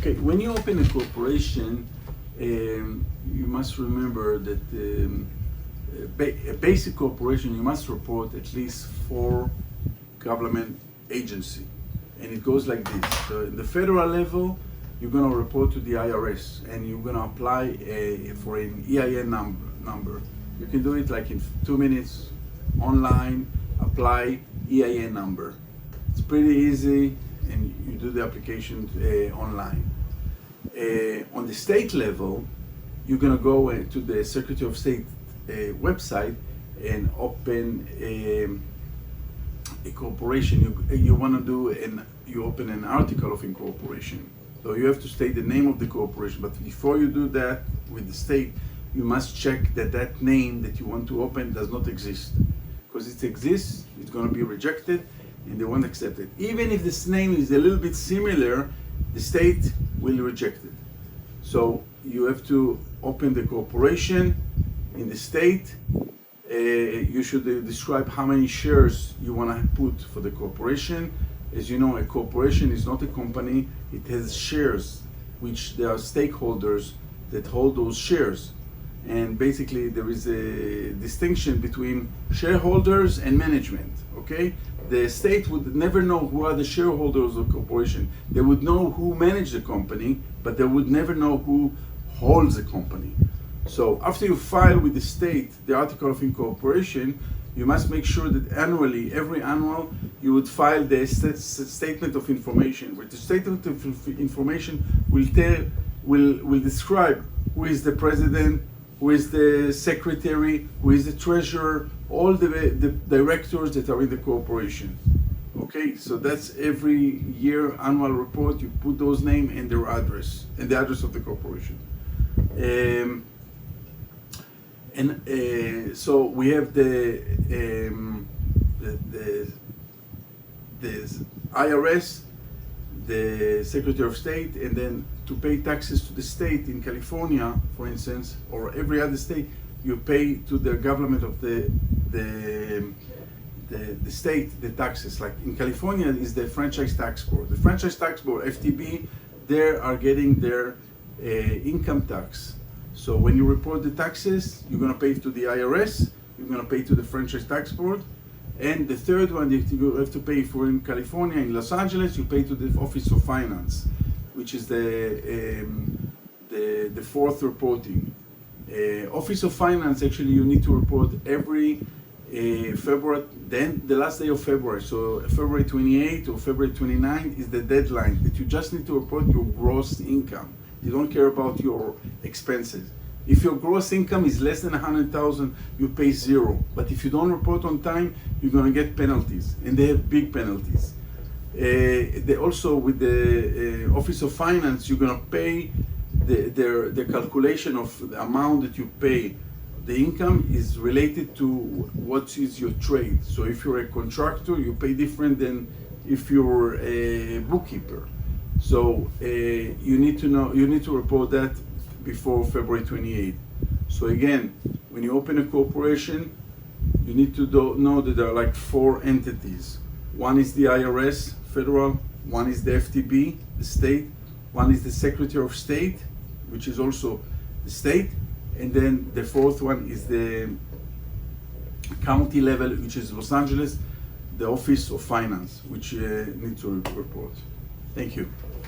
Okay, when you open a corporation, you must remember that a basic corporation, you must report at least 4 government agencies. And it goes like this. So in the federal level, you're going to report to the IRS and you're going to apply for an EIN number. You can do it like in 2 minutes online, apply EIN number. It's pretty easy and you do the application online. On the state level, you're going to go to the Secretary of State website and open a corporation. You want to do you open an article of incorporation. So you have to state the name of the corporation, but before you do that with the state, you must check that that name that you want to open does not exist. Because if it exists, it's going to be rejected and they won't accept it. Even if this name is a little bit similar, the state will reject it. So you have to open the corporation in the state. You should describe how many shares you want to put for the corporation. As you know, a corporation is not a company. It has shares, which there are stakeholders that hold those shares. And basically there is a distinction between shareholders and management, okay? The state would never know who are the shareholders of the corporation. They would know who managed the company, but they would never know who holds the company. So after you file with the state the article of incorporation, you must make sure that annually, every annual, you would file the statement of information. Where the statement of information will describe who is the president, who is the secretary, who is the treasurer, all the directors that are in the corporation. Okay, so that's every year annual report. You put those names and their address and the address of the corporation. So we have the IRS, the Secretary of State, and then to pay taxes to the state in California, for instance, or every other state, you pay to the government of the state the taxes. Like in California is the Franchise Tax Board. The Franchise Tax Board, FTB, they are getting their income tax. So when you report the taxes, you're going to pay to the IRS, you're going to pay to the Franchise Tax Board, and the third one that you have to pay for in California, in Los Angeles, you pay to the Office of Finance, which is the fourth reporting. Office of Finance, actually, you need to report every February, then the last day of February, so February 28 or February 29 is the deadline that you just need to report your gross income. You don't care about your expenses. If your gross income is less than 100,000, you pay 0. But if you don't report on time, you're going to get penalties, and they have big penalties. They also, with the Office of Finance, you're going to pay the calculation of the amount that you pay. The income is related to what is your trade. So if you're a contractor, you pay different than if you're a bookkeeper. So you need to report that before February 28. So again, when you open a corporation, you need to know that there are like 4 entities. One is the IRS, federal, one is the FTB, the state, one is the Secretary of State, which is also the state, and then the fourth one is the county level, which is Los Angeles, the Office of Finance, which needs to report. Thank you.